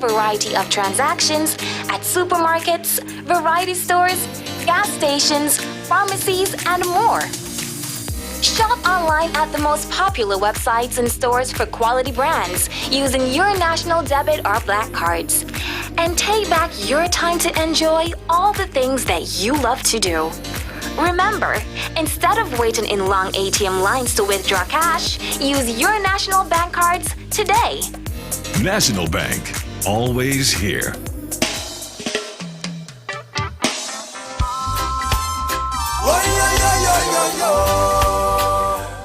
Variety of transactions at supermarkets, variety stores, gas stations, pharmacies, and more. Shop online at the most popular websites and stores for quality brands using your national debit or black cards. And take back your time to enjoy all the things that you love to do. Remember, instead of waiting in long ATM lines to withdraw cash, use your national bank cards today. National Bank, always here.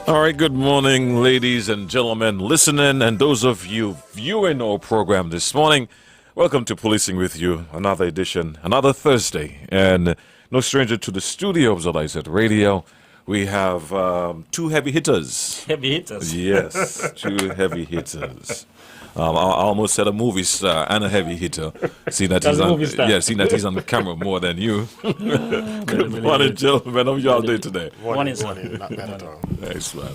All right, good morning, ladies and gentlemen listening, and those of you viewing our program this morning. Welcome to Policing with You, another edition, another Thursday, and no stranger to the studios of IZ Radio. We have two heavy hitters. Heavy hitters? Yes, two heavy hitters. I almost said a movie star and a heavy hitter. Seeing that he's on the camera more than you. Good morning, gentlemen. How are y'all doing today? Morning. Not bad at all. Nice, man.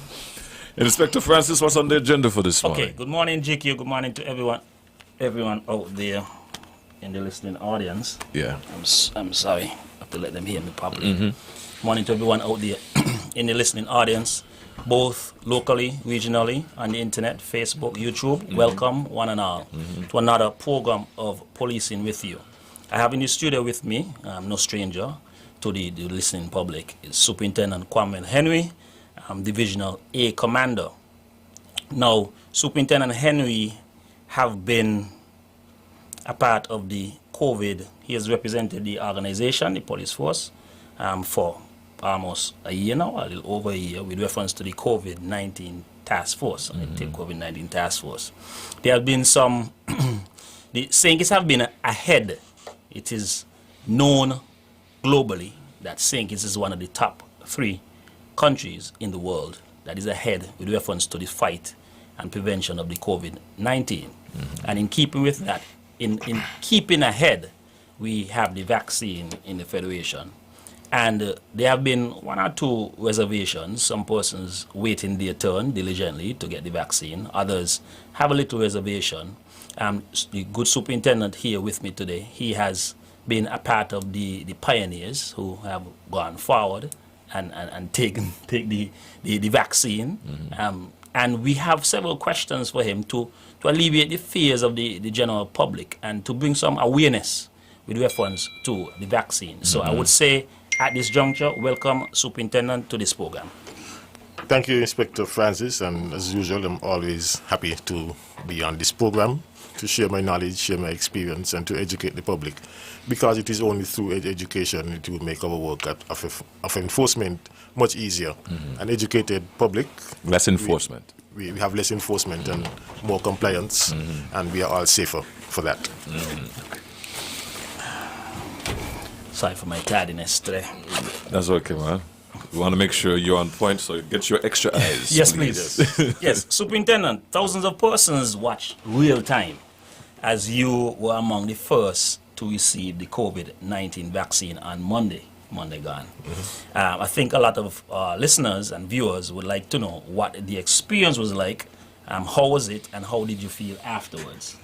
Inspector Francis, what's on the agenda for this morning? Okay, good morning, GQ. Good morning to everyone out there in the listening audience. Yeah. I'm sorry. I have to let them hear me properly. Morning to everyone out there in the listening audience, both locally, regionally, on the internet, Facebook, YouTube. Welcome, one and all, to another program of Policing with You. I have in the studio with me, I'm no stranger to the listening public, is Superintendent Kwame Henry, Divisional A Commander. Now, Superintendent Henry have been a part of the COVID. He has represented the organization, the police force, for almost a year now, a little over a year, with reference to the COVID-19 task force, the COVID-19 task force. There have been some, the St. Kitts have been ahead. It is known globally that St. Kitts is one of the top 3 countries in the world that is ahead with reference to the fight and prevention of the COVID-19. And in keeping with that, in keeping ahead, we have the vaccine in the Federation. And there have been 1 or 2 reservations. Some persons waiting their turn diligently to get the vaccine. Others have a little reservation. The good superintendent here with me today, he has been a part of the pioneers who have gone forward and take the vaccine. And we have several questions for him to alleviate the fears of the general public and to bring some awareness with reference to the vaccine. So I would say, at this juncture, welcome, Superintendent, to this program. Thank you, Inspector Francis, and as usual, I'm always happy to be on this program, to share my knowledge, share my experience, and to educate the public, because it is only through education it will make our work of enforcement much easier. An educated public. Less enforcement. We have less enforcement and more compliance, and we are all safer for that. Sorry for my tardiness today. That's okay, man. We want to make sure you're on point, so get your extra eyes. Yes, please. Yes, Superintendent, thousands of persons watched real time as you were among the first to receive the COVID-19 vaccine on Monday gone. I think a lot of listeners and viewers would like to know what the experience was like, how was it, and how did you feel afterwards?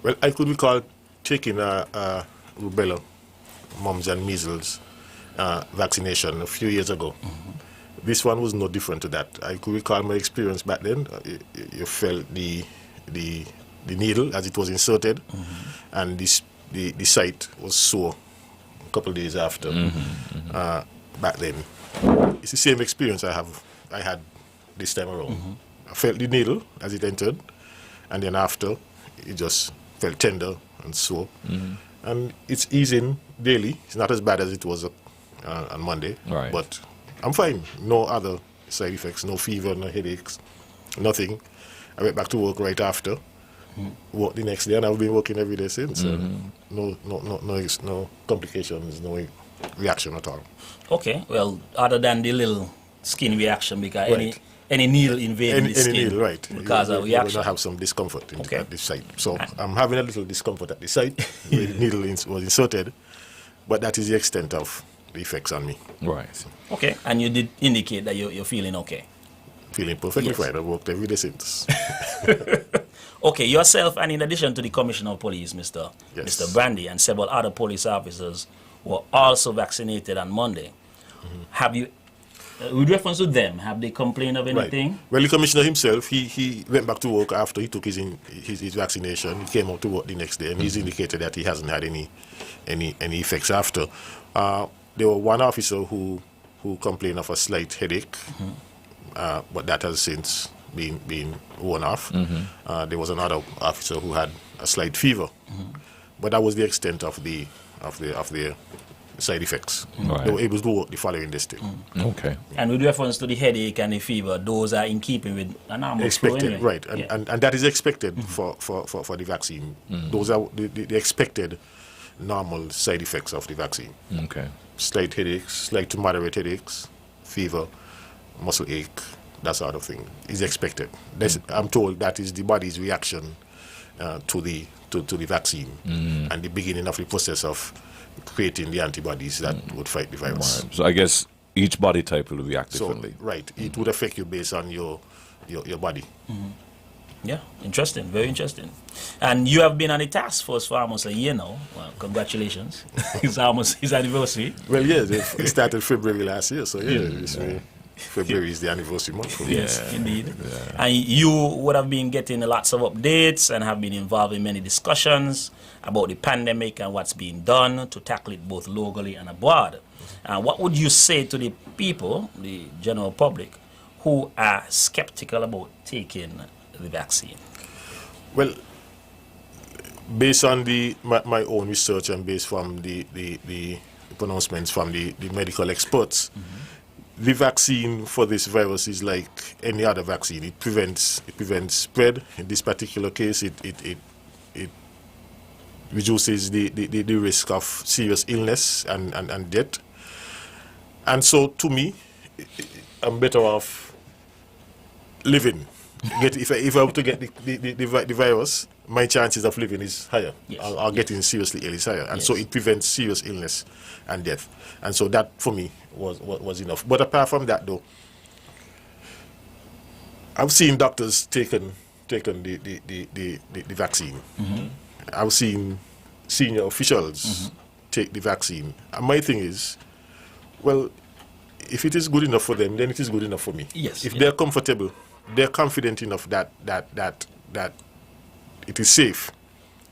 Well, I could recall taking a rubella, mumps and measles vaccination a few years ago. This one was no different to that. I could recall my experience back then. You felt the needle as it was inserted, and the site was sore a couple of days after. Back then, it's the same experience I had this time around. I felt the needle as it entered, and then after, it just felt tender and sore. And it's easing daily. It's not as bad as it was on Monday. Right. But I'm fine. No other side effects, no fever, no headaches, nothing. I went back to work right after. Worked the next day, and I've been working every day since. No complications, no reaction at all. Okay, well, other than the little skin reaction, because any needle invading the skin, needle, right, because of reaction. You're going to have some discomfort at this site. So I'm having a little discomfort at the site where the needle was inserted, but that is the extent of the effects on me. Right. Okay, and you did indicate that you're feeling okay. Feeling perfectly fine. I've worked every day since. Okay, yourself, and in addition to the Commissioner of Police, Mr. Yes. Mr. Brandy, and several other police officers were also vaccinated on Monday. Have you, with reference to them, have they complained of anything? Right. Well, the commissioner himself, he went back to work after he took his vaccination. He came out to work the next day, and he's indicated that he hasn't had any effects after. There were one officer who complained of a slight headache, but that has since been worn off. There was another officer who had a slight fever, but that was the extent of the side effects. Right. They were able to work the following day still. Okay. And with reference to the headache and the fever, those are in keeping with an normal flu Expected, anyway. right, Yeah. and that is expected for the vaccine. Those are the expected normal side effects of the vaccine. Okay. Slight headaches, slight to moderate headaches, fever, muscle ache, that sort of thing is expected. I'm told that is the body's reaction to the vaccine and the beginning of the process of creating the antibodies that would fight the virus. Right. So I guess each body type will react So, differently. right, it would affect you based on your body. Yeah, interesting, very interesting. And you have been on the task force for almost a year now. Well, congratulations. It's almost his anniversary. Well, yes, it started February last year, so February is the anniversary month for me. Yes, indeed. And you would have been getting lots of updates and have been involved in many discussions about the pandemic and what's being done to tackle it both locally and abroad. What would you say to the people, the general public, who are skeptical about taking the vaccine? Well, based on my own research and based from the pronouncements from the medical experts, the vaccine for this virus is like any other vaccine. It prevents spread. In this particular case, it reduces the risk of serious illness and death. And so, to me, I'm better off living. If I were to get the virus, my chances of living is higher. Yes. Or getting seriously ill is higher. And so Yes. it prevents serious illness and death. And so that, for me, was enough. But apart from that, though, I've seen doctors taken the vaccine. I've seen senior officials take the vaccine. And my thing is, well, if it is good enough for them, then it is good enough for me. Yes, If yeah. they're comfortable, they're confident enough that it is safe,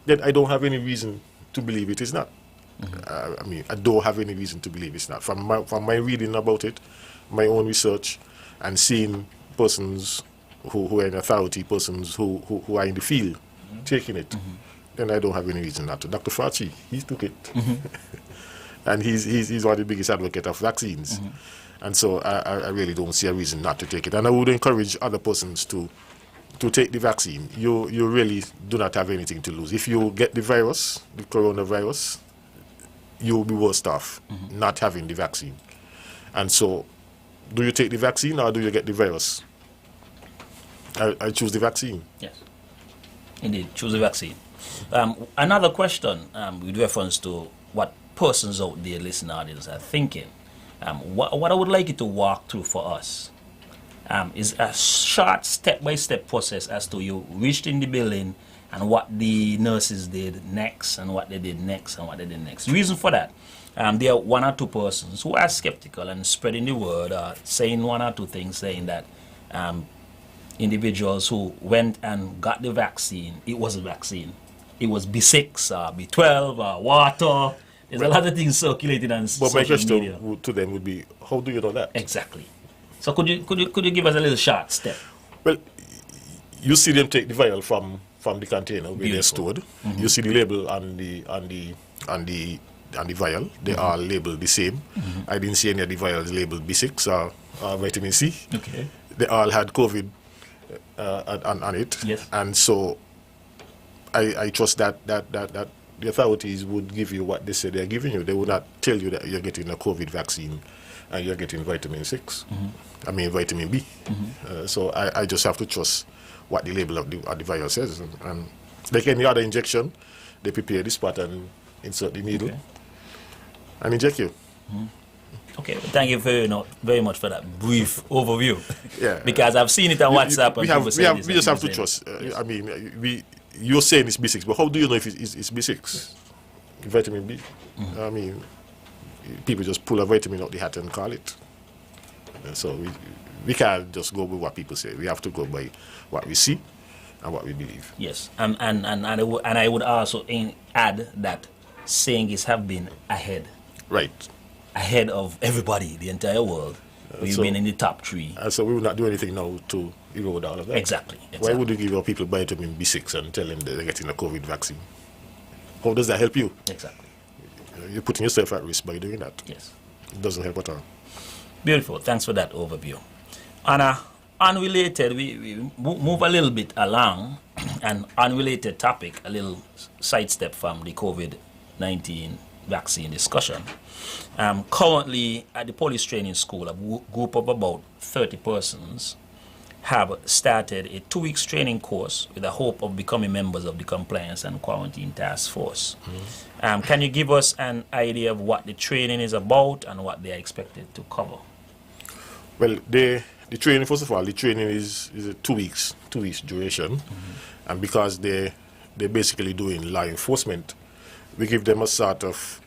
then I don't have any reason to believe it is not. I mean, I don't have any reason to believe it's not. From my reading about it, my own research, and seeing persons who are in authority, persons who are in the field taking it, then I don't have any reason not to. Dr. Fauci, he took it. And he's one of the biggest advocates of vaccines. And so I really don't see a reason not to take it. And I would encourage other persons to take the vaccine. You really do not have anything to lose. If you get the virus, the coronavirus, you'll be worse off not having the vaccine. And so, do you take the vaccine or do you get the virus? I choose the vaccine. Yes, indeed, choose the vaccine. Another question with reference to what persons out there listening audience are thinking. What I would like you to walk through for us is a short step-by-step process as to you reached in the building and what the nurses did next and what they did next and what they did next. Reason for that, there are one or two persons who are skeptical and spreading the word, saying one or two things, saying that individuals who went and got the vaccine, it was a vaccine. It was B6 or B12 or water. There's a lot of things circulating on But my social question media. to them would be, how do you know that? Exactly. So could you give us a little short step? Well, you see them take the vial from the container where they're Beautiful. stored. You see the label on the vial. They are labeled the same. I didn't see any of the vials labeled B6 or vitamin C. Okay. They all had COVID on it. Yes. And so I trust that the authorities would give you what they say they're giving you. They would not tell you that you're getting a COVID vaccine and you're getting vitamin 6. I mean vitamin B. So I just have to trust what the label of the vial says. And like any other injection, they prepare the spot and insert the needle and inject you. Okay, well, thank you very much for that brief overview. Yeah. Because I've seen it on WhatsApp. We just have to trust. I mean, you're saying it's B6, but how do you know if it's B6? Vitamin B. I mean, people just pull a vitamin out the hat and call it. So we can't just go with what people say. We have to go by what we see and what we believe. Yes, and I would also add that sayings have been ahead. Right. Ahead of everybody, the entire world. We've been in the top 3. And so we will not do anything now to erode all of that. Exactly. Why would you give your people vitamin B6 and tell them they're getting a COVID vaccine? How does that help you? Exactly. You're putting yourself at risk by doing that. Yes. It doesn't help at all. Beautiful. Thanks for that overview. On a unrelated, we move a little bit along, an unrelated topic, a little sidestep from the COVID-19 vaccine discussion. Currently, at the police training school, a group of about 30 persons have started a 2 weeks training course with the hope of becoming members of the Compliance and Quarantine Task Force. Can you give us an idea of what the training is about and what they are expected to cover? Well, the training, first of all, the training is a 2 weeks duration. And because they're basically doing law enforcement, we give them a sort of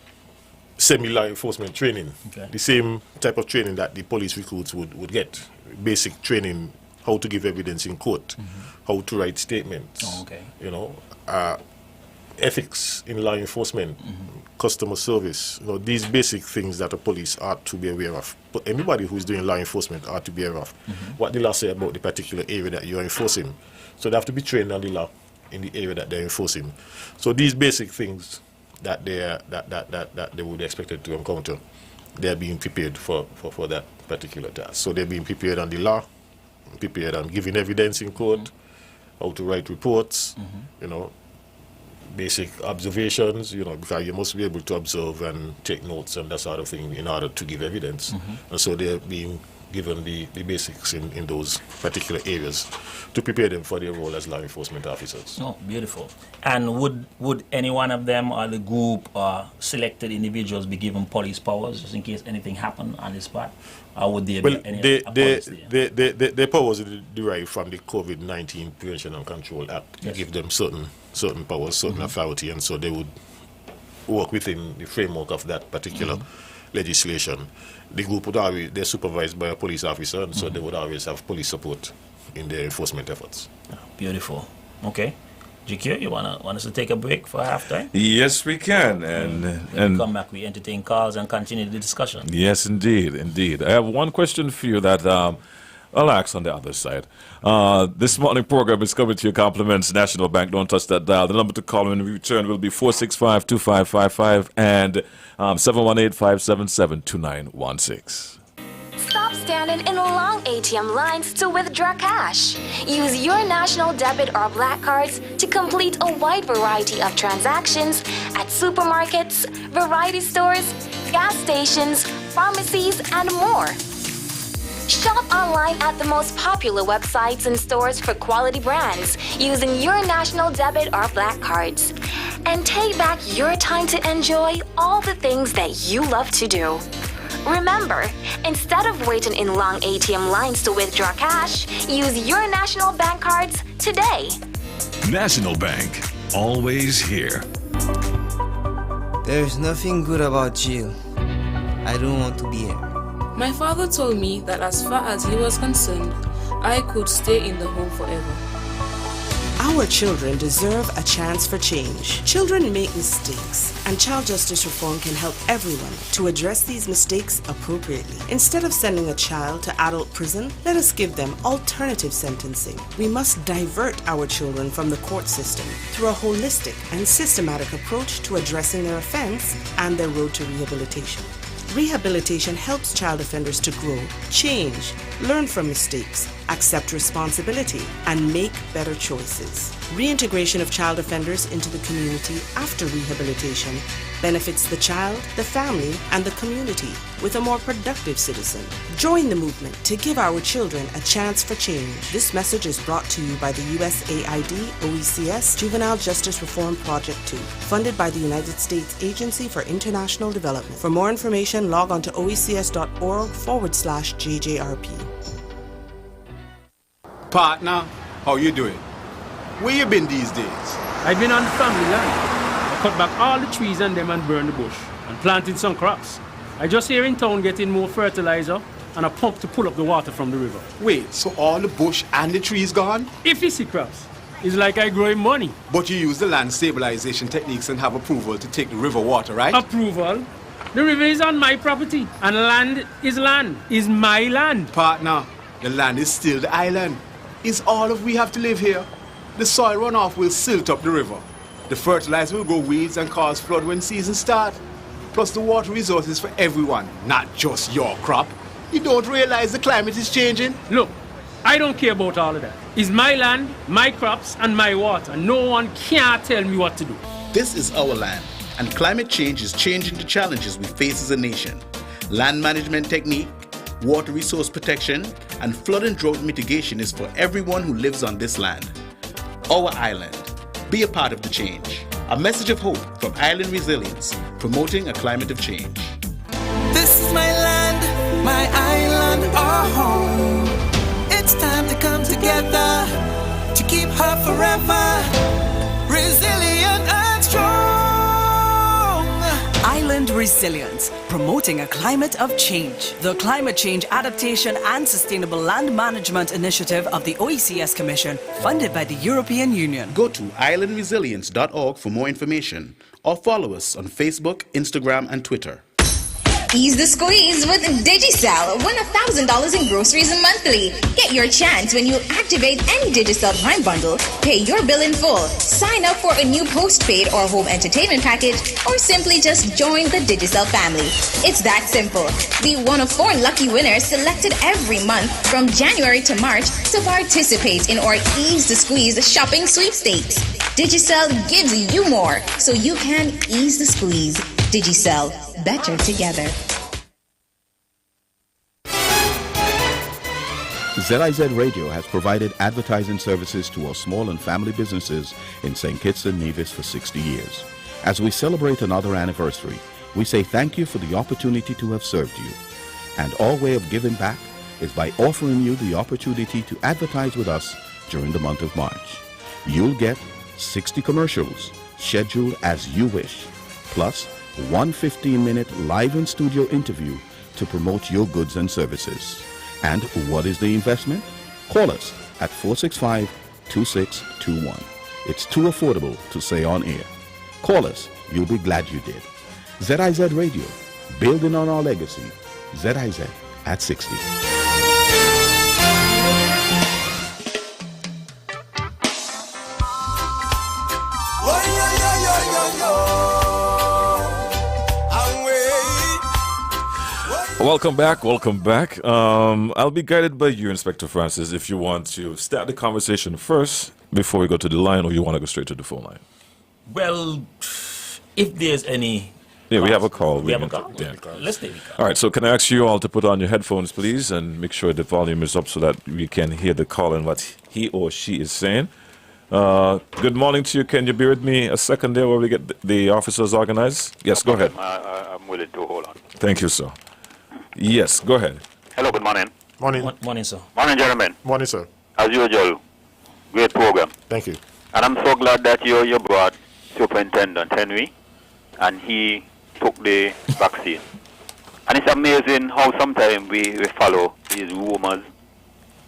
semi-law enforcement training. Okay. The same type of training that the police recruits would get. Basic training, how to give evidence in court, how to write statements, ethics in law enforcement, customer service, these basic things that the police ought to be aware of. But anybody who's doing law enforcement ought to be aware of what the law say about the particular area that you're enforcing. So they have to be trained on the law in the area that they're enforcing. So these basic things that they would be expected to encounter, they're being prepared for that particular task. So they're being prepared on the law, prepared on giving evidence in court, how to write reports, basic observations, because you must be able to observe and take notes and that sort of thing in order to give evidence. And so they're being given the basics in those particular areas to prepare them for their role as law enforcement officers. Oh, beautiful. And would any one of them or the group or selected individuals be given police powers just in case anything happened on the spot? Or would there be any police there? Their powers are derived from the COVID-19 Prevention and Control Act. Yes. They give them certain powers, certain authority, and so they would work within the framework of that particular legislation. The group they're supervised by a police officer, and so they would always have police support in their enforcement efforts. Beautiful. Okay. GQ, you want us to take a break for halftime? Yes, we can. And come back, we entertain calls and continue the discussion. Yes, indeed. I have one question for you that I'll ask on the other side. This morning program is coming to your compliments, National Bank. Don't touch that dial. The number to call when we return will be 465-2555 and 718-577-2916. Stop standing in long ATM lines to withdraw cash. Use your national debit or black cards to complete a wide variety of transactions at supermarkets, variety stores, gas stations, pharmacies, and more. Shop online at the most popular websites and stores for quality brands using your national debit or black cards. And take back your time to enjoy all the things that you love to do. Remember, instead of waiting in long ATM lines to withdraw cash, use your National Bank cards today. National Bank, always here. There's nothing good about jail. I don't want to be here. My father told me that as far as he was concerned, I could stay in the home forever. Our children deserve a chance for change. Children make mistakes, and child justice reform can help everyone to address these mistakes appropriately. Instead of sending a child to adult prison, let us give them alternative sentencing. We must divert our children from the court system through a holistic and systematic approach to addressing their offense and their road to rehabilitation. Rehabilitation helps child offenders to grow, change, learn from mistakes, accept responsibility, and make better choices. Reintegration of child offenders into the community after rehabilitation benefits the child, the family, and the community with a more productive citizen. Join the movement to give our children a chance for change. This message is brought to you by the USAID OECS Juvenile Justice Reform Project 2, funded by the United States Agency for International Development. For more information, log on to oecs.org/JJRP. Partner, how you doing? Where you been these days? I've been on the family land. I cut back all the trees and them and burned the bush and planted some crops. I just here in town getting more fertilizer and a pump to pull up the water from the river. Wait, so all the bush and the trees gone? If you see crops, it's like I growing money. But you use the land stabilization techniques and have approval to take the river water, right? Approval? The river is on my property and land, is my land. Partner, the land is still the island. It's all of we have to live here. The soil runoff will silt up the river. The fertilizer will grow weeds and cause flood when season start. Plus the water resources for everyone, not just your crop. You don't realize the climate is changing? Look, I don't care about all of that. It's my land, my crops, and my water. No one can tell me what to do. This is our land, and climate change is changing the challenges we face as a nation. Land management technique, water resource protection, and flood and drought mitigation is for everyone who lives on this land. Our island. Be a part of the change. A message of hope from Island Resilience, promoting a climate of change. This is my land, my island, our home. It's time to come together to keep her forever resilient and strong. Island Resilience, promoting a climate of change. The Climate Change Adaptation and Sustainable Land Management Initiative of the OECS Commission, funded by the European Union. Go to islandresilience.org for more information or follow us on Facebook, Instagram, and Twitter. Ease the squeeze with Digicel. Win $1,000 in groceries monthly. Get your chance when you activate any Digicel Prime bundle, pay your bill in full, sign up for a new postpaid or home entertainment package, or simply just join the Digicel family. It's that simple. Be one of 4 lucky winners selected every month from January to March to participate in our Ease the Squeeze shopping sweepstakes. Digicel gives you more so you can ease the squeeze. Digicel, better together. ZIZ Radio has provided advertising services to our small and family businesses in St. Kitts and Nevis for 60 years. As we celebrate another anniversary, we say thank you for the opportunity to have served you. And our way of giving back is by offering you the opportunity to advertise with us during the month of March. You'll get 60 commercials scheduled as you wish, plus one 15-minute live in studio interview to promote your goods and services. And what is the investment? Call us at 465-2621. It's too affordable to say on air. Call us, you'll be glad you did. ZIZ Radio, building on our legacy. ZIZ at 60. Welcome back. I'll be guided by you, Inspector Francis, if you want to start the conversation first before we go to the line, or you want to go straight to the phone line. Well, if there's any... Yeah, we have a call. We have a call? Yeah. Let's take it. All right, so can I ask you all to put on your headphones, please, and make sure the volume is up so that we can hear the call and what he or she is saying. Good morning to you. Can you be with me a second there while we get the officers organized? Yes, go ahead. I'm willing to hold on. Thank you, sir. Yes, go ahead. Hello, good morning. Morning. Morning, sir. Morning, gentlemen. Morning, sir. As usual, great program. Thank you. And I'm so glad that you brought Superintendent Henry, and he took the vaccine. And it's amazing how sometimes we follow these rumors.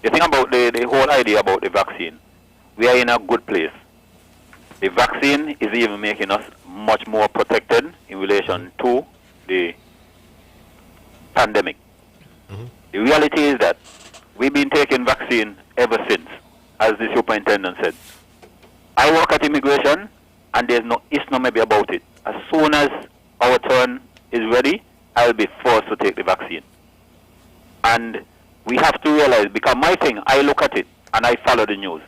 The thing about the whole idea about the vaccine, we are in a good place. The vaccine is even making us much more protected in relation to the pandemic. Mm-hmm. The reality is that we've been taking vaccine ever since, as the superintendent said. I work at immigration, and there's no maybe about it. As soon as our turn is ready, I'll be forced to take the vaccine. And we have to realize, because my thing, I look at it and I follow the news.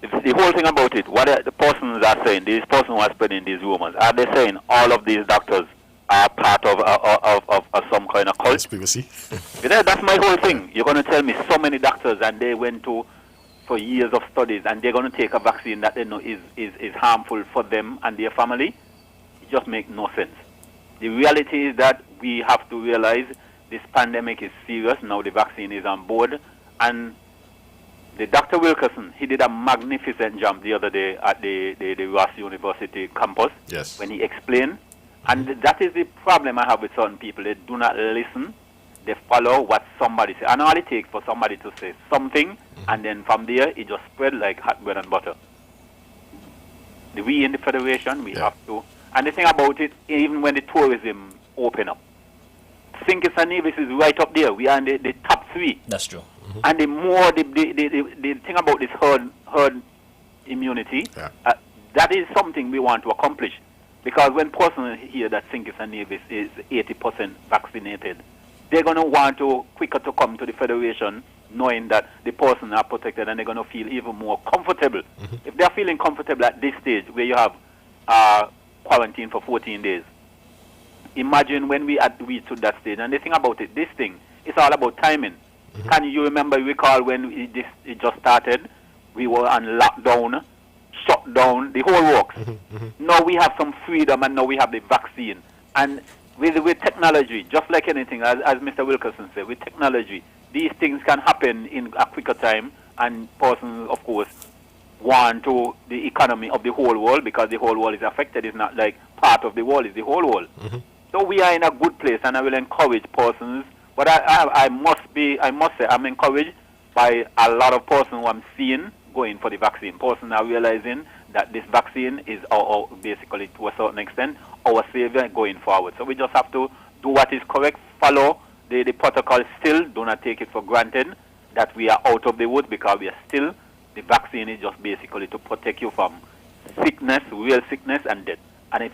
The whole thing about it, what the persons are saying, these persons who are spreading these rumors, are they saying all of these doctors are part of some kind of cult? Conspiracy. That's my whole thing. You're going to tell me so many doctors and they went to for years of studies and they're going to take a vaccine that they know is harmful for them and their family. It just makes no sense. The reality is that we have to realize this pandemic is serious. Now the vaccine is on board. And the Dr. Wilkerson, he did a magnificent job the other day at the Ross University campus. Yes. When he explained. And that is the problem I have with certain people. They do not listen. They follow what somebody says. And all it takes for somebody to say something, and then from there, it just spread like hot bread and butter. We in the Federation, we have to. And the thing about it, even when the tourism open up, St. Kitts and Nevis is right up there. We are in the top 3. That's true. And the more, the thing about this herd immunity, that is something we want to accomplish. Because when persons hear that St. Kitts and Nevis is 80% vaccinated, they're going to want to quicker to come to the Federation knowing that the persons are protected and they're going to feel even more comfortable. If they're feeling comfortable at this stage where you have quarantine for 14 days, imagine when we reach to that stage. And the thing about it, this thing, it's all about timing. Can you recall when it just started, we were on lockdown, shut down, the whole works. Now we have some freedom and now we have the vaccine. And with technology, just like anything, as Mr. Wilkerson said, with technology, these things can happen in a quicker time, and persons, of course, want to the economy of the whole world, because the whole world is affected. It's not like part of the world, it's the whole world. So we are in a good place, and I will encourage persons. But I must say, I'm encouraged by a lot of persons who I'm seeing going for the vaccine. Persons are realizing that this vaccine is basically, to a certain extent, our savior going forward. So we just have to do what is correct, follow the protocol still, do not take it for granted that we are out of the woods, because we are still, the vaccine is just basically to protect you from sickness, real sickness and death. And if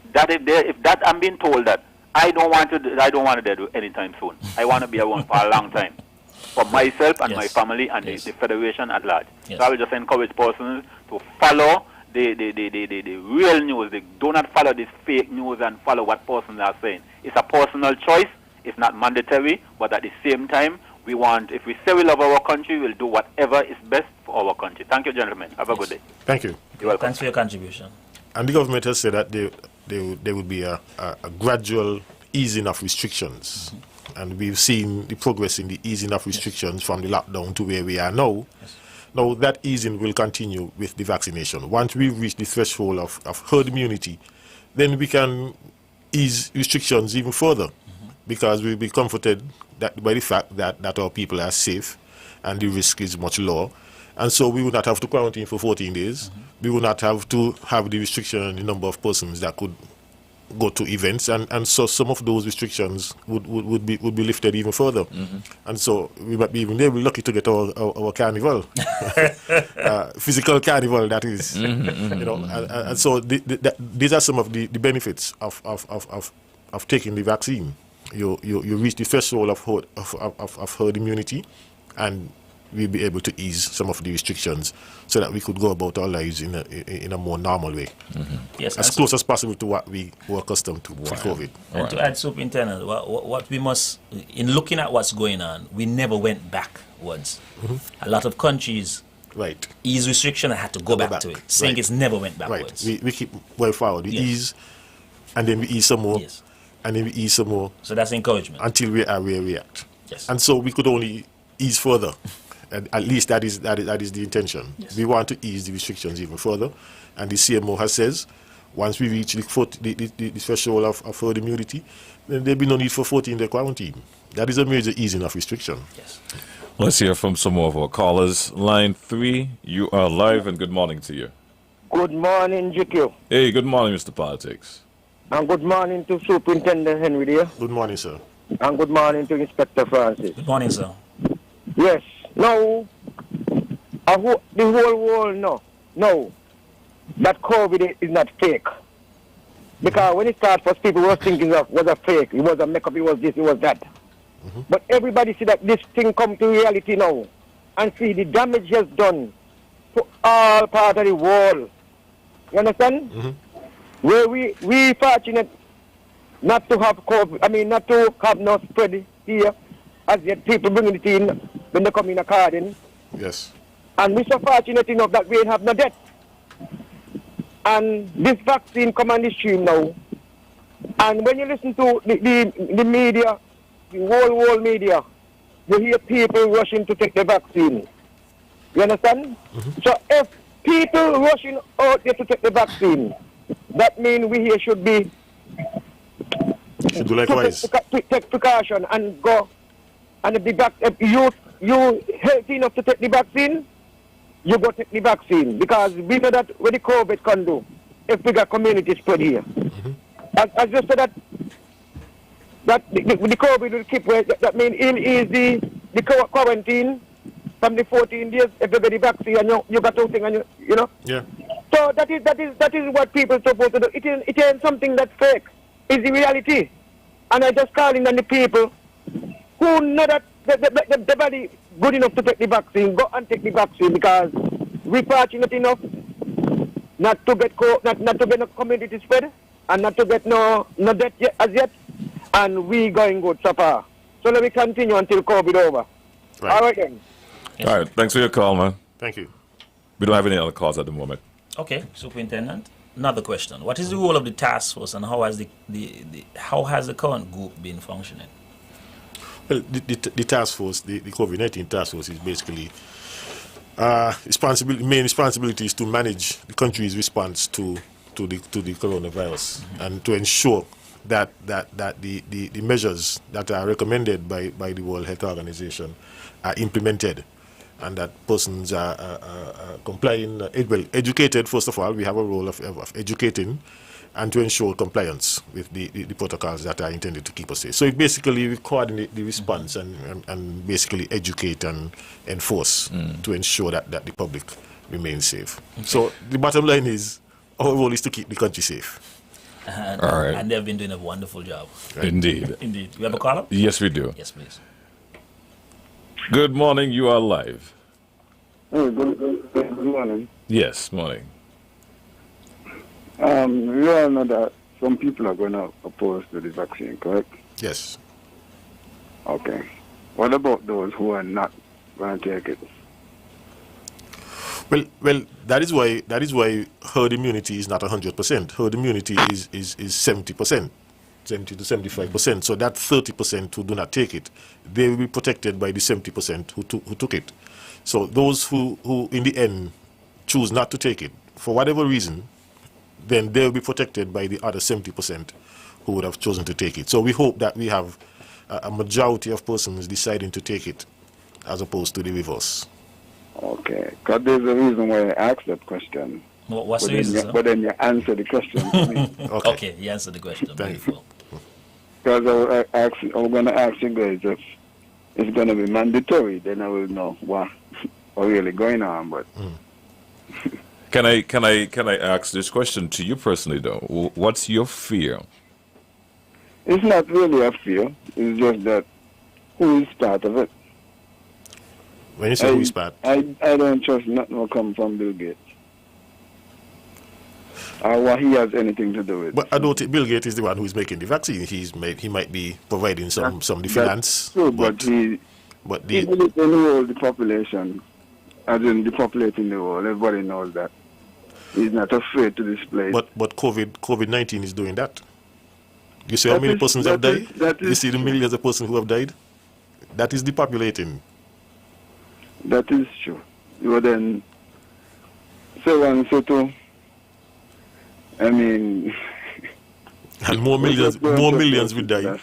that I'm being told that I don't want to do anytime soon. I want to be around for a long time. For myself and my family and the Federation at large. So I will just encourage persons to follow the real news. They do not follow this fake news and follow what persons are saying. It's a personal choice. It's not mandatory, but at the same time, if we say we love our country, we'll do whatever is best for our country. Thank you, gentlemen. Have a good day. Thank you. You're welcome. Thanks for your contribution. And the government has said that there would be a gradual easing of restrictions. And we've seen the progress in the easing of restrictions from the lockdown to where we are now. Now, that easing will continue with the vaccination. Once we reach the threshold of herd immunity, then we can ease restrictions even further, because we'll be comforted by the fact that our people are safe and the risk is much lower. And so we will not have to quarantine for 14 days. We will not have to have the restriction on the number of persons that could go to events, and so some of those restrictions would be lifted even further. And so we might be even lucky to get our carnival, physical carnival, that is. And so these are some of the benefits of taking the vaccine. You reach the threshold of herd immunity, and we'll be able to ease some of the restrictions so that we could go about our lives in a more normal way. Yes, as close as possible to what we were accustomed to pre-COVID. And to add, Superintendent, what we must, in looking at what's going on, we never went backwards. A lot of countries ease restriction and had to go back to it. Saying it's never went backwards. We keep well forward. We ease, and then we ease some more, and then we ease some more. So that's encouragement. Until we are where we are. Yes. And so we could only ease further. And at least that is the intention. Yes. We want to ease the restrictions even further, and the CMO has says, once we reach the threshold of herd immunity, then there'll be no need for 14-day quarantine. That is a major easing of restriction. Yes. Let's hear from some more of our callers. Line 3, you are live, and good morning to you. Good morning, GQ. Hey, good morning, Mr. Politics. And good morning to Superintendent Henry there. Good morning, sir. And good morning to Inspector Francis. Good morning, sir. Yes. Now, the whole world know that COVID is not fake. Because when it started, first people were thinking of was a fake, it was a makeup, it was this, it was that. But everybody see that this thing come to reality now and see the damage has done to all part of the world. You understand? Where we fortunate not to have COVID, not to have no spread here, as yet people bringing it in when they come in a garden. Yes. And we're so fortunate enough that we ain't have no death. And this vaccine come on the stream now. And when you listen to the media, the whole world media, you hear people rushing to take the vaccine. You understand? So if people rushing out there to take the vaccine, that means we here should be should do likewise. Take precaution and go. And if you healthy enough to take the vaccine, you go take the vaccine, because we know that what the COVID can do if we got community spread here. As you said that the COVID will keep where, that means it is the quarantine from the 14 days if you get the vaccine and you got something and you know. Yeah. So that is what people are supposed to do. It ain't something that's fake. It's the reality. And I just calling on the people who know that the body good enough to take the vaccine, go and take the vaccine, because we're fortunate enough not to get no community spread and not to get no death as yet, and we going good so far. So let me continue until COVID over. Right. All right then. All right, thanks for your call, man. Thank you. We don't have any other calls at the moment. Okay, Superintendent. Another question: what is the role of the task force, and how has how has the current group been functioning? Well, the task force, the COVID-19 task force, is basically main responsibility is to manage the country's response to the coronavirus, and to ensure that the measures that are recommended by the World Health Organization are implemented, and that persons are complying, educated. First of all, we have a role of educating and to ensure compliance with the protocols that are intended to keep us safe. So basically we coordinate the response and basically educate and enforce to ensure that the public remains safe. Okay. So the bottom line is our role is to keep the country safe. All right. And they've been doing a wonderful job. Right. Indeed. Indeed. We have a caller? Yes, we do. Yes, please. Good morning. You are live. Hey, good morning. Yes, morning. We all know that some people are going to oppose to the vaccine, correct? Yes. Okay. What about those who are not going to take it? Well, that is why herd immunity is not 100%. Herd immunity is 70%, 70 to 75%. So that 30% who do not take it, they will be protected by the 70% who took it. So those who in the end choose not to take it for whatever reason, then they'll be protected by the other 70% who would have chosen to take it. So we hope that we have a majority of persons deciding to take it as opposed to the reverse. Okay, because there's a reason why I asked that question. What's the reason, sir? But then you answer the question for me. Okay, you answered the question. Beautiful. Because I was going to ask you guys if it's going to be mandatory, then I will know what's really going on. But Can I ask this question to you personally though? What's your fear? it's not really a fear. It's just that who is part of it. When you say who is part? I don't trust nothing will come from Bill Gates. Or what he has anything to do with. But I don't think Bill Gates is the one who is making the vaccine. He might be providing some the finance. True, but he enrolled the population, as in the populating the world. Everybody knows that. He's not afraid to display. But COVID-19 is doing that. You see how many persons have died? You see the millions of persons who have died? That is depopulating. That is true. But then, so one, so two. I mean, and more millions would die.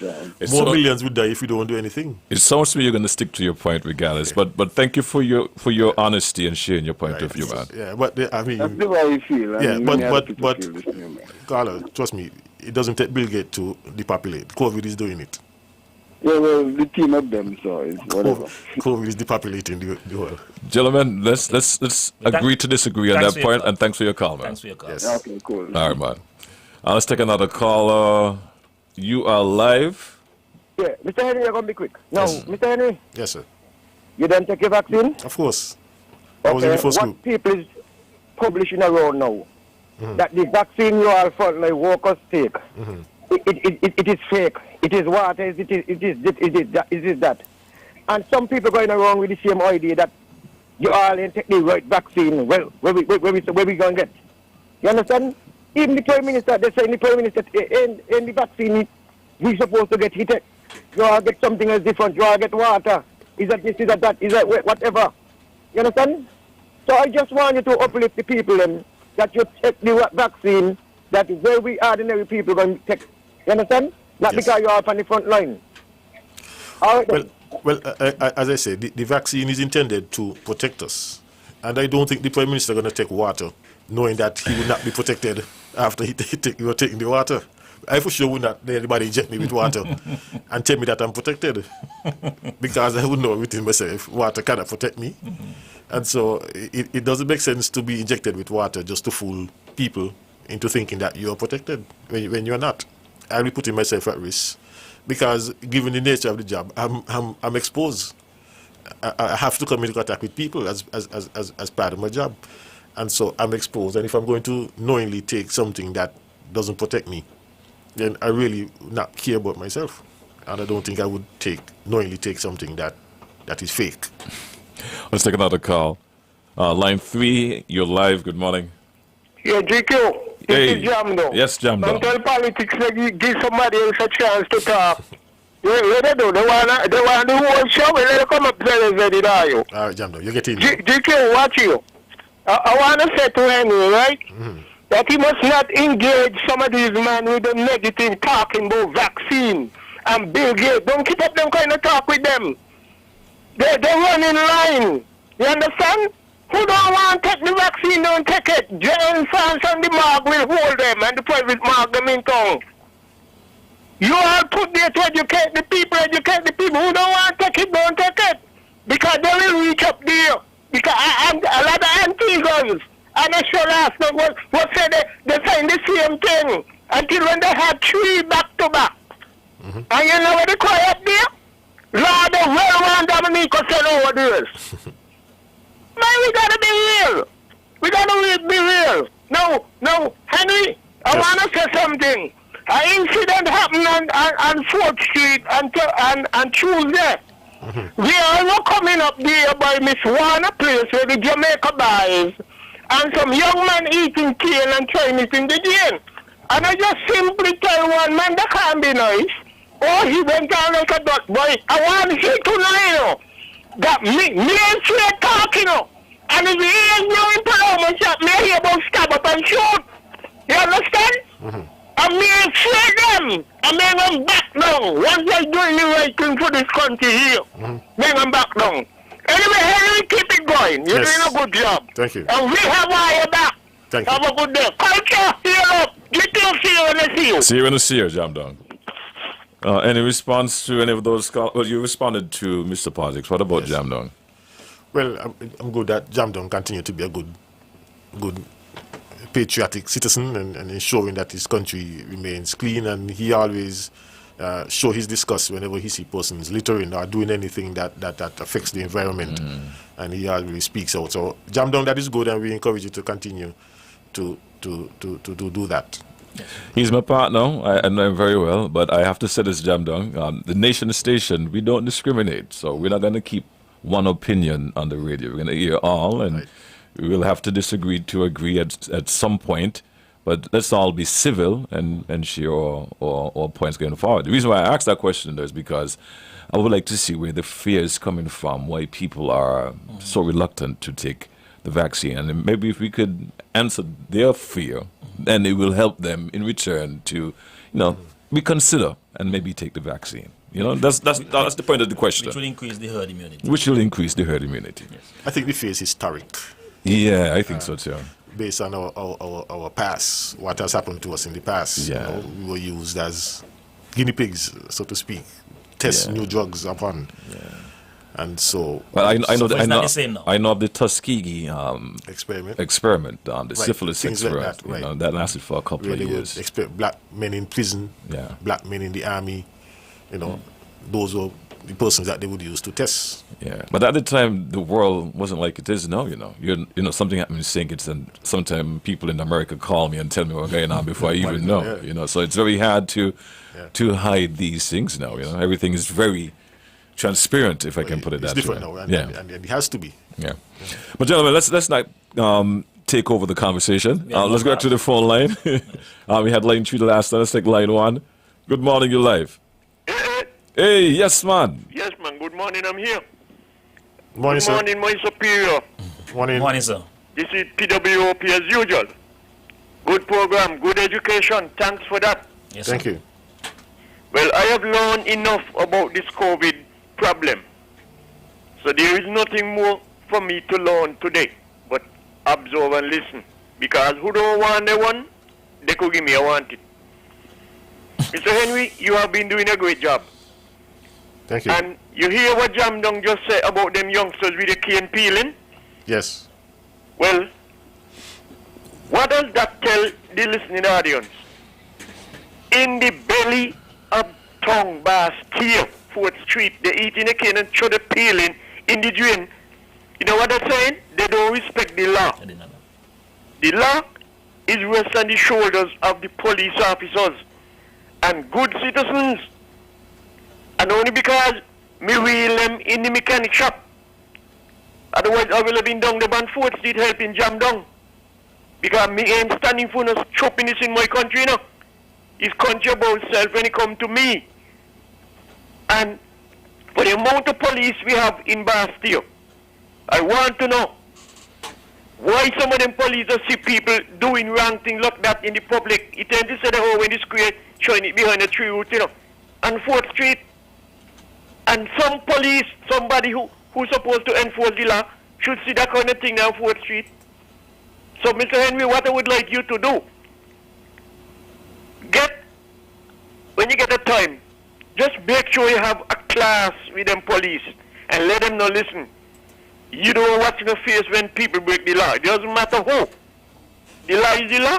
More millions would die if you don't do anything. It sounds to me you're going to stick to your point regardless. Yeah. But thank you for your honesty and sharing your point of view, man. Yeah, but I mean, that's the way you feel. Yeah, but Carla, trust me, it doesn't take Bill Gates to depopulate. COVID is doing it. Yeah, well, the team of them, so it's whatever. COVID is depopulating the world. Gentlemen, let's agree to disagree on that point, and thanks for your call, man. Thanks for your call. Yes. Okay, cool. All right, man. Let's take another caller. You are live. Yeah, Mr. Henry, you're going to be quick. Now, Yes. Mr. Henry, Yes, sir. you don't take your vaccine? Of course. I was in the first what group. people is publishing around now, Mhm. that the vaccine you all frontline workers take, Mhm. it is fake. It is what? It is that. And some people going around with the same idea that you all ain't take the right vaccine. Well, where we going to get? You understand? Even the Prime Minister, they say the Prime Minister, in the vaccine, we supposed to get hit. You all get something else different. You all get water. Is that this, is that, is that whatever. You understand? So I just want you to uplift the people that you take the vaccine that very ordinary people going to take. You understand? Not because you are up on the front line. All right, then. Well, as I said, the vaccine is intended to protect us. And I don't think the Prime Minister is going to take water, knowing that he will not be protected after he were taking the water. I for sure would not let anybody inject me with water and tell me that I'm protected. Because I would know within myself, water cannot protect me. And so it doesn't make sense to be injected with water just to fool people into thinking that you're protected when you're not. I'll be putting myself at risk. Because given the nature of the job, I'm exposed. I have to come into contact with people as part of my job. And so I'm exposed. And if I'm going to knowingly take something that doesn't protect me, then I really not care about myself. And I don't think I would knowingly take something that is fake. Let's take another call. Line 3, you're live. Good morning. Yeah, GQ. This is Jamdo. Yes, Jamdo. Don't tell politics that give somebody else a chance to talk. What they do? They want the whole show. They let it come up there and ready to you. All right, Jamdo, you get in. GQ, watch you. I want to say to Henry, right? Mm-hmm. That he must not engage some of these men with the negative talking about vaccine and Bill Gates. Don't keep up them kind of talk with them. They run in line. You understand? Who don't want to take the vaccine, don't take it. John France and the Mark will hold them and the private Mark them in town. You all put there to educate the people who don't want to take it, don't take it. Because they will reach up there. Because a lot of anti-guns. And I sure last night what said they saying the same thing until when they had 3 back to back. Mm-hmm. And you know what they cry up there? Lord, the well-run Dominico said over this. Man, we gotta be real. We gotta be real. No, Henry, I wanna say something. An incident happened on 4th Street on Tuesday. Mm-hmm. We all were coming up there by Miss Warner place where the Jamaica buys. And some young man eating kale and trying it in the drain. And I just simply tell one man that can't be nice. Oh, he went down like a duck boy. I want you to know that me and straight talking up. And if he is now in Paloma shop, me hear about stab up and shoot. You understand? Mm-hmm. And me and straight them. And then I'm back down. Once I doing the right thing for this country here, then I'm back down. Anyway, Henry, keep it going. You're doing a good job. Thank you. And we have our back. Thank you. Have a good day. Culture, heal up. Get your see you when I see you. See you when I see you, Jamdong. Any response to any of those calls? Well, you responded to Mr. Politics. What about Jamdong? Well, I'm good that Jamdong continue to be a good patriotic citizen and ensuring that his country remains clean, and he always show his disgust whenever he see persons littering or doing anything that affects the environment, and he always speaks out. So Jamdong, that is good, and we encourage you to continue to do that. He's my partner. I know him very well, but I have to say this, Jamdong. The Nation Station, we don't discriminate, so we're not going to keep one opinion on the radio. We're going to hear all, and we will have to disagree to agree at some point. But let's all be civil and share our points going forward. The reason why I asked that question is because I would like to see where the fear is coming from, why people are so reluctant to take the vaccine. And maybe if we could answer their fear, then it will help them in return to, reconsider and maybe take the vaccine. That's the point of the question. Which will increase the herd immunity. Yes. I think the fear is historic. Yeah, I think so too. Based on our past, what has happened to us in the past. Yeah. We were used as guinea pigs, so to speak, test new drugs upon. Yeah. And so, well, I know of the Tuskegee experiment, the syphilis experiment. Like that lasted for a couple of years. Black men in prison, black men in the army, those were the persons that they would use to test. Yeah, but at the time, the world wasn't like it is now. Something happened in St. Kitts, and sometimes people in America call me and tell me what's going on before I even know. So it's very hard to hide these things now. Everything is very transparent, if I can put it that way. It's different now, and it has to be. Yeah. But gentlemen, let's not take over the conversation. Let's go back to the phone line. We had line 3 the last time. Let's take line 1. Good morning, you're live. Hey, yes, man. Yes, man. Good morning. I'm here. Morning, Good morning, my superior. Morning, sir. This is PWOP as usual. Good program, good education. Thanks for that. Yes, Thank you. Well, I have learned enough about this COVID problem. So there is nothing more for me to learn today, but observe and listen. Because who don't want the one, they could give me, I want it. Mr. Henry, you have been doing a great job. Thank you. And you hear what Jam Dong just said about them youngsters with the cane peeling? Yes. Well, what does that tell the listening audience? In the belly of Tongue Bastille, 4th Street, they eating a cane and throw the peeling in the drain. You know what they're saying? They don't respect the law. The law is rest on the shoulders of the police officers and good citizens. And only because me wheel them in the mechanic shop. Otherwise, I will have been down the band 4th Street helping Jam Down. Because me ain't standing for no choppiness in my country, you know. It's country about self when it come to me. And for the amount of police we have in Bastille, I want to know why some of them police see people doing wrong things like that in the public. It tends to say the whole when the square showing it behind the tree root, you know. And 4th Street. And some police, somebody who's supposed to enforce the law, should see that kind of thing on 4th Street. So, Mr. Henry, what I would like you to do, when you get the time, just make sure you have a class with them police and let them know, listen, you don't watch in the face when people break the law. It doesn't matter who. The law is the law,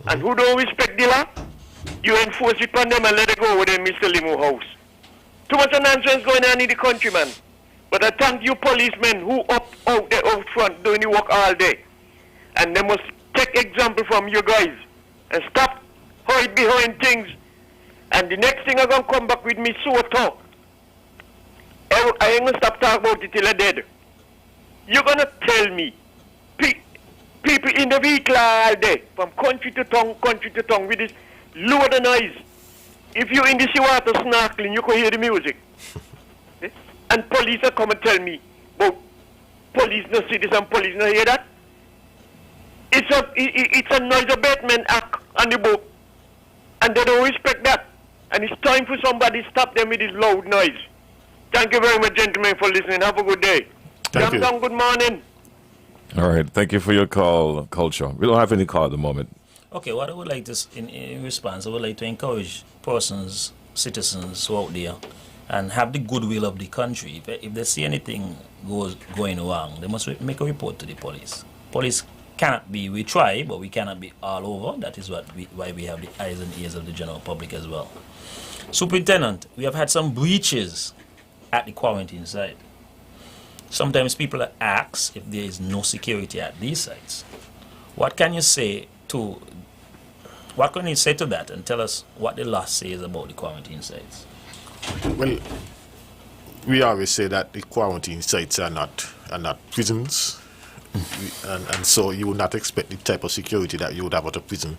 and who don't respect the law, you enforce it on them and let it go with them, Mr. Limo House. Too much nonsense going on in the country, man. But I thank you policemen who out there out front doing the work all day. And they must take example from you guys and stop hide behind things. And the next thing I'm going to come back with me so talk. I ain't going to stop talking about it till I'm dead. You're going to tell me people in the vehicle all day from country to tongue with this load of noise. If you're in the sea water snorkeling, you can hear the music. And police will come and tell me, but police no see this and police no hear that. It's a noise abatement act on the book. And they don't respect that. And it's time for somebody to stop them with this loud noise. Thank you very much, gentlemen, for listening. Have a good day. Thank you. Good morning. All right. Thank you for your call, Culture. We don't have any call at the moment. Okay, what I would like to, in response, I would like to encourage persons, citizens who out there and have the goodwill of the country. If they see anything going wrong, they must make a report to the police. Police cannot be, we try, but we cannot be all over. That is why we have the eyes and ears of the general public as well. Superintendent, we have had some breaches at the quarantine site. Sometimes people ask if there is no security at these sites. What can you say to that and tell us what the law says about the quarantine sites? Well, we always say that the quarantine sites are not prisons, and so you would not expect the type of security that you would have at a prison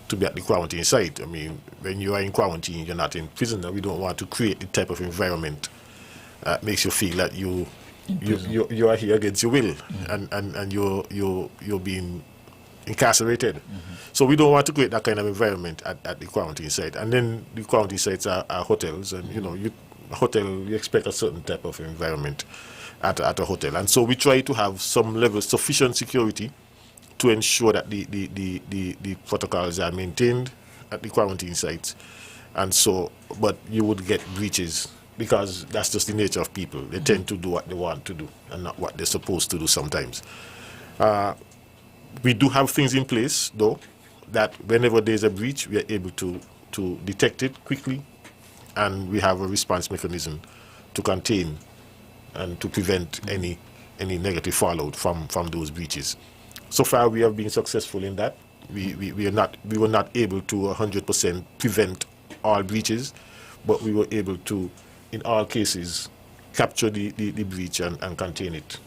to be at the quarantine site. I mean, when you are in quarantine, you're not in prison, and we don't want to create the type of environment that makes you feel that you are here against your will, and you're being incarcerated. So we don't want to create that kind of environment at the quarantine site. And then the quarantine sites are hotels, and you expect a certain type of environment at a hotel. And so we try to have some level sufficient security to ensure that the protocols are maintained at the quarantine sites. And so, but you would get breaches because that's just the nature of people. They tend to do what they want to do and not what they're supposed to do sometimes. We do have things in place, though, that whenever there's a breach, we are able to detect it quickly and we have a response mechanism to contain and to prevent any negative fallout from those breaches. So far, we have been successful in that. We were not able to 100% prevent all breaches, but we were able to, in all cases, capture the breach and contain it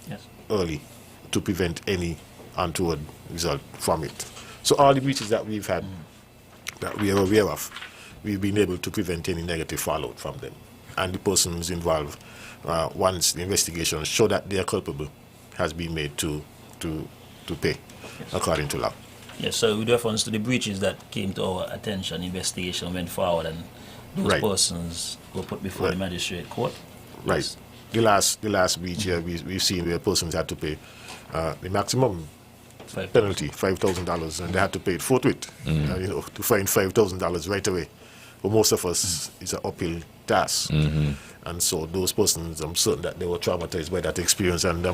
early to prevent any untoward result from it. So all the breaches that we've had, that we are aware of, we've been able to prevent any negative fallout from them. And the persons involved, once the investigation show that they are culpable, has been made to pay according to law. Yes, so with reference to the breaches that came to our attention, investigation went forward, and those persons were put before the magistrate court. Right. Yes. The last breach here, we've seen where persons had to pay the maximum penalty, $5,000, and they had to pay it forthwith. To find $5,000 right away. For most of us, it's an uphill task. And so those persons, I'm certain that they were traumatized by that experience, and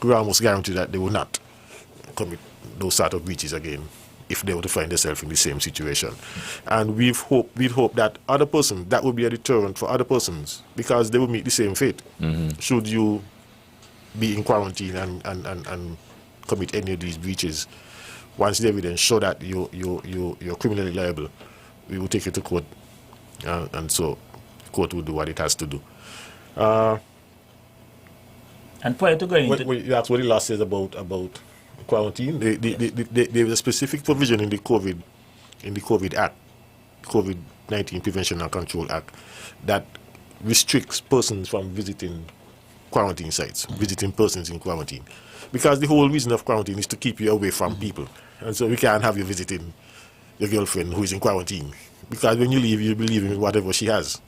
we almost guarantee that they will not commit those sort of breaches again if they were to find themselves in the same situation. And we'd hope that other persons, that would be a deterrent for other persons, because they will meet the same fate. Should you be in quarantine and commit any of these breaches, once the evidence show that you're criminally liable, we will take you to court, and so the court will do what it has to do. And prior to going into... You asked what the law says about quarantine. There is a specific provision in the COVID Act, COVID-19 Prevention and Control Act, that restricts persons from visiting quarantine sites, visiting persons in quarantine. Because the whole reason of quarantine is to keep you away from people. And so we can't have you visiting your girlfriend who is in quarantine. Because when you leave, you'll be leaving with whatever she has.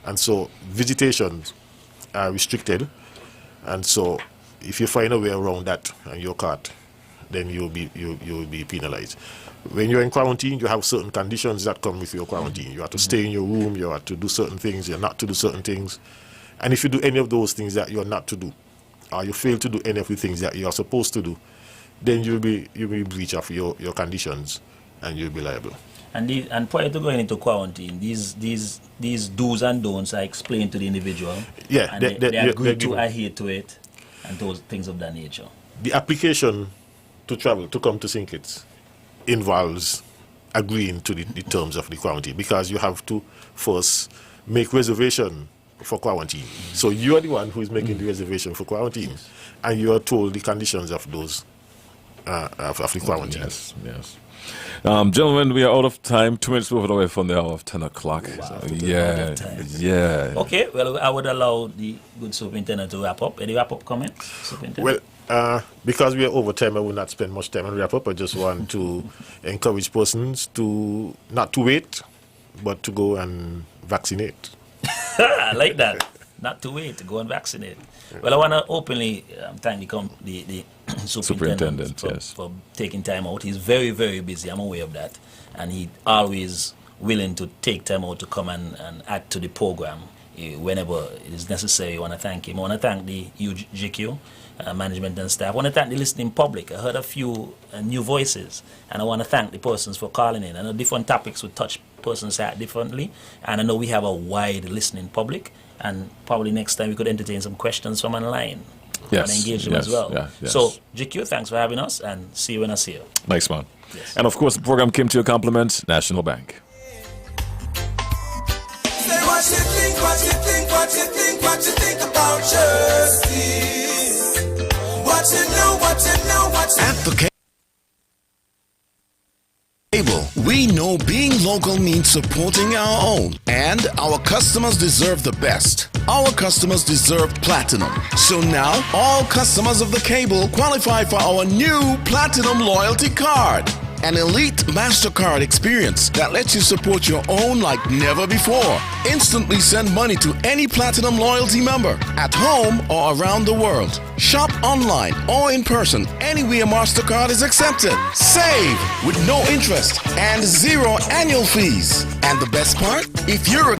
And so visitations are restricted. And so if you find a way around that and you're caught, then you'll be penalized. When you're in quarantine, you have certain conditions that come with your quarantine. You have to stay in your room, you have to do certain things, you're not to do certain things. And if you do any of those things that you're not to do, or you fail to do any of the things that you're supposed to do, then you'll be breach of your conditions, and you'll be liable. And prior to going into quarantine, these do's and don'ts are explained to the individual. Yeah, and they agree to adhere to it, and those things of that nature. The application to travel, to come to St. Kitts, involves agreeing to the terms of the quarantine, because you have to first make reservation for quarantine. So you are the one who is making the reservation for quarantine, and you are told the conditions of those of the quarantine. Yes. Gentlemen, we are out of time. 2 minutes moving away from the hour of 10 o'clock. Wow, So, yeah. Okay, well, I would allow the good superintendent to wrap up. Any wrap-up comments, superintendent? Well, because we are over time, I will not spend much time on wrap up. I just want to encourage persons to not to wait, but to go and vaccinate. I like that. Not to wait, to go and vaccinate. Well, I want to openly thank the superintendent for taking time out. He's very, very busy. I'm aware of that. And he always willing to take time out to come and add to the program whenever it is necessary. I want to thank him. I want to thank the UGQ management and staff. I want to thank the listening public. I heard a few new voices, and I want to thank the persons for calling in. I know different topics would touch persons differently, and I know we have a wide listening public, and probably next time we could entertain some questions from online and engage them as well. Yes. So, GQ, thanks for having us, and see you when I see you. Nice man. Yes. And of course, the program came to your compliments, National Bank. Say what you think, what you think, what you think, what you think about justice. What you know, what you know, what you At the table, we know being local means supporting our own, and our customers deserve the best. Our customers deserve platinum. So now, all customers of the cable qualify for our new Platinum Loyalty Card. An elite MasterCard experience that lets you support your own like never before. Instantly send money to any Platinum Loyalty member at home or around the world. Shop online or in person anywhere MasterCard is accepted. Save with no interest and 0 annual fees. And the best part? If you're a